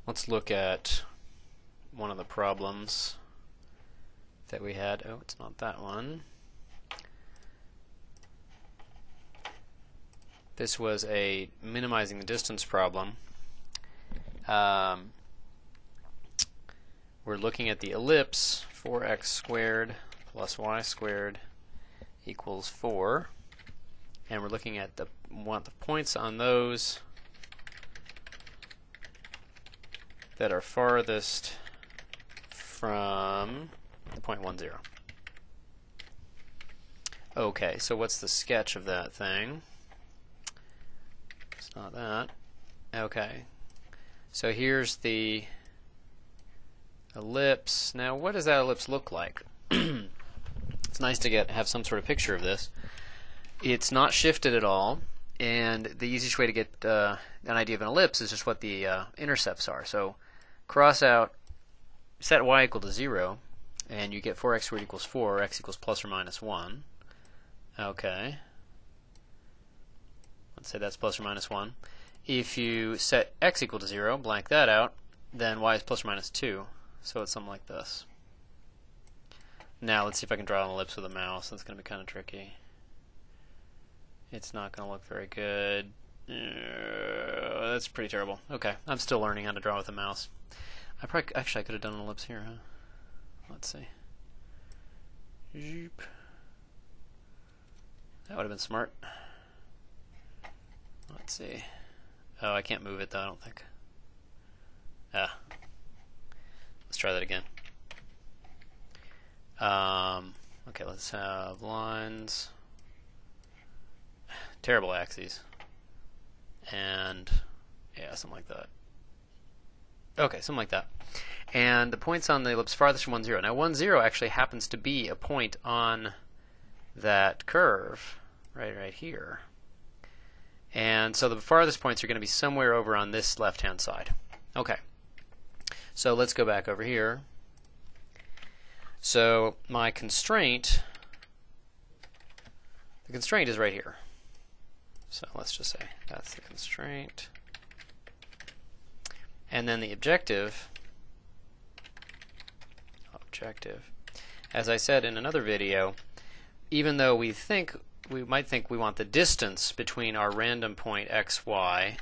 Let's look at one of the problems that we had. Oh, it's not that one. This was a minimizing the distance problem. We're looking at the ellipse 4x squared plus y squared equals 4, and we're looking at the points on those that are farthest from the point 1, 0. Okay, so what's the sketch of that thing? It's not that. Okay, so here's the ellipse. Now, what does that ellipse look like? It's nice to have some sort of picture of this. It's not shifted at all, and the easiest way to get an idea of an ellipse is just what the intercepts are. So cross out, set y equal to 0, and you get 4x squared equals 4, x equals plus or minus 1. Okay. Let's say that's plus or minus 1. If you set x equal to 0, blank that out, then y is plus or minus 2. So it's something like this. Now let's see if I can draw an ellipse with a mouse. That's going to be kind of tricky. It's not going to look very good. That's pretty terrible. Okay, I'm still learning how to draw with a mouse. Actually, I could have done an ellipse here, huh? Let's see. Zoop. That would have been smart. Let's see. Oh, I can't move it though, I don't think. Let's try that again. Okay, let's have lines. Terrible axes. And yeah, something like that. Okay, something like that. And the points on the ellipse farthest from 1, 0. Now 1, 0 actually happens to be a point on that curve right here. And so the farthest points are going to be somewhere over on this left-hand side. Okay. So let's go back over here. So my constraint, the constraint is right here. So let's just say that's the constraint. And then the objective, as I said in another video, even though we might think we want the distance between our random point x, y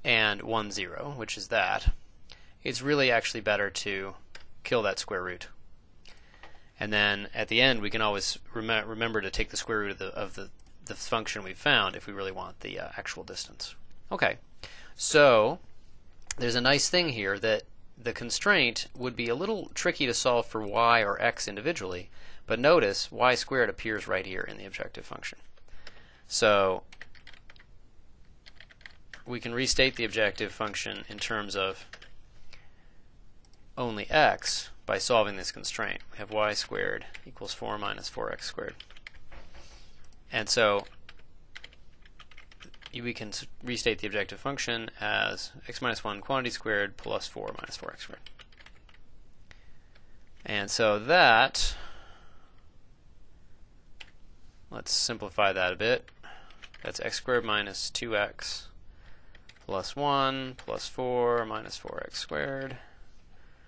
and 1, 0, which is that, it's really actually better to kill that square root. And then at the end we can always remember to take the square root of the function we found if we really want the actual distance. Okay, so there's a nice thing here that the constraint would be a little tricky to solve for y or x individually, but notice y squared appears right here in the objective function. So we can restate the objective function in terms of only x by solving this constraint. We have y squared equals 4 minus 4x squared. And so we can restate the objective function as x minus 1 quantity squared plus 4 minus 4x squared. And so that, let's simplify that a bit. That's x squared minus 2x plus 1 plus 4 minus 4x squared.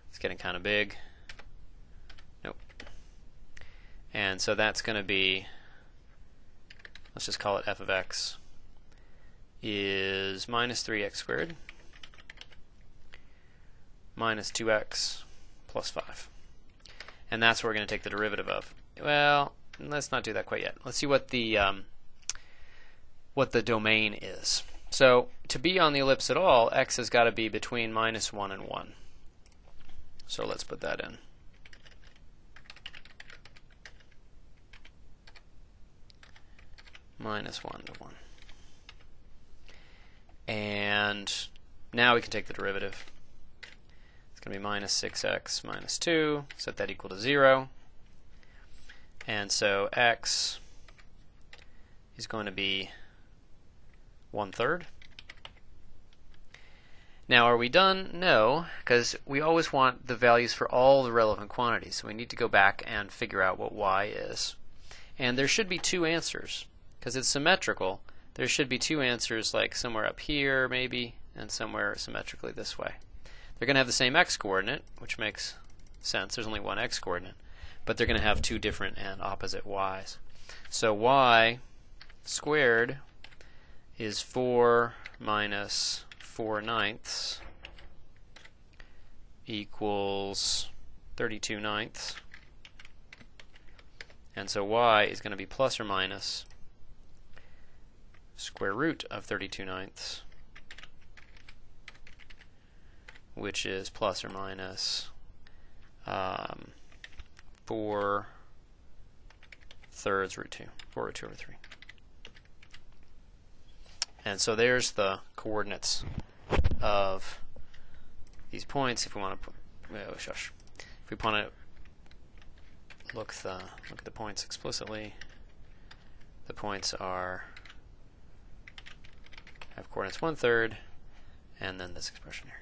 It's getting kind of big. Nope. And so that's going to be, let's just call it f of x, is minus 3x squared minus 2x plus 5. And that's what we're going to take the derivative of. Well, let's not do that quite yet. Let's see what the domain is. So to be on the ellipse at all, x has got to be between minus 1 and 1. So let's put that in. Minus 1 to 1. And now we can take the derivative. It's going to be minus 6x minus 2. Set that equal to 0. And so x is going to be 1/3. Now, are we done? No, because we always want the values for all the relevant quantities. So we need to go back and figure out what y is. And there should be two answers. Because it's symmetrical, there should be two answers, like somewhere up here maybe, and somewhere symmetrically this way. They're going to have the same x coordinate, which makes sense. There's only one x coordinate, but they're going to have two different and opposite y's. So y squared is 4 minus 4/9 equals 32/9. And so y is going to be plus or minus square root of 32/9, which is plus or minus 4/3 root 2, 4 root 2 over 3. And so there's the coordinates of these points. If we want to put, if we want to look at the points explicitly, the points have coordinates 1/3, and then this expression here.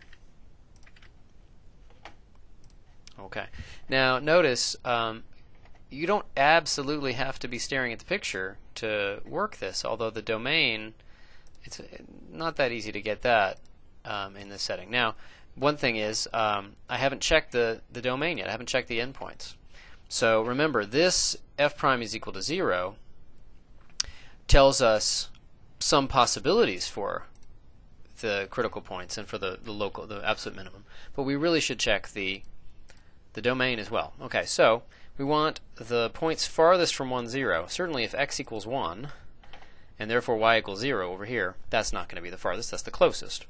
Okay. Now notice you don't absolutely have to be staring at the picture to work this, although the domain, it's not that easy to get that in this setting. Now, one thing is I haven't checked the domain yet. I haven't checked the endpoints. So remember, this f prime is equal to 0 tells us some possibilities for the critical points and for the absolute minimum. But we really should check the domain as well. Okay, so we want the points farthest from 1, 0. Certainly if x equals 1, and therefore y equals 0 over here, that's not going to be the farthest, that's the closest.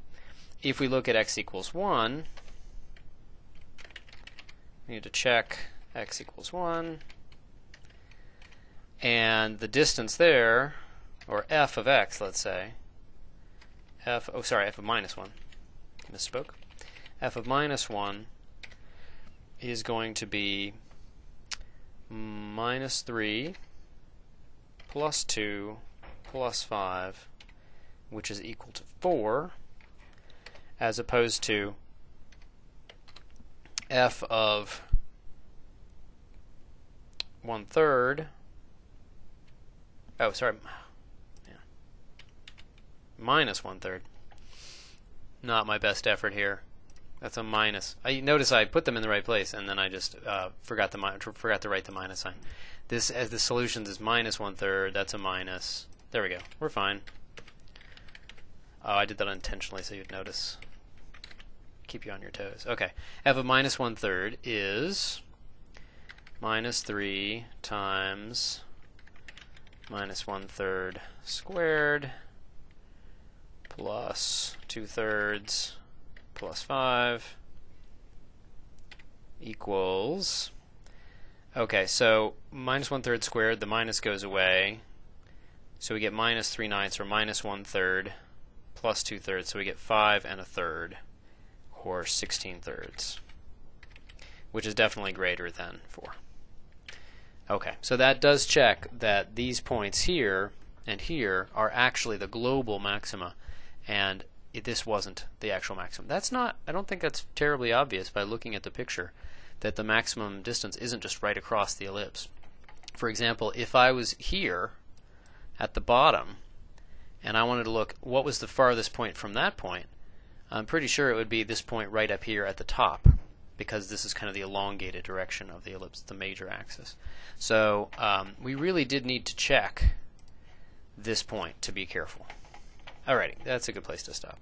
If we look at x equals 1, we need to check x equals 1, and the distance there, or f of x, let's say, f of minus 1, misspoke, f of minus 1 is going to be minus 3 plus 2 plus 5, which is equal to 4, as opposed to f of 1/3, minus 1/3. Not my best effort here. That's a minus. Notice I put them in the right place, and then I just forgot to write the minus sign. This, as the solutions, is minus 1/3. That's a minus. There we go. We're fine. Oh, I did that unintentionally, so you'd notice. Keep you on your toes. Okay. f of minus 1/3 is minus 3 times minus 1/3 squared plus 2/3 plus 5 equals, okay, so minus 1/3 squared, the minus goes away, so we get minus 3/9 or minus 1/3 plus 2/3, so we get 5 1/3 or 16/3, which is definitely greater than 4. Okay, so that does check that these points here and here are actually the global maxima, and this wasn't the actual maximum. That's not, I don't think that's terribly obvious by looking at the picture, that the maximum distance isn't just right across the ellipse. For example, if I was here at the bottom and I wanted to look what was the farthest point from that point, I'm pretty sure it would be this point right up here at the top, because this is kind of the elongated direction of the ellipse, the major axis. So we really did need to check this point to be careful. Alrighty, that's a good place to stop.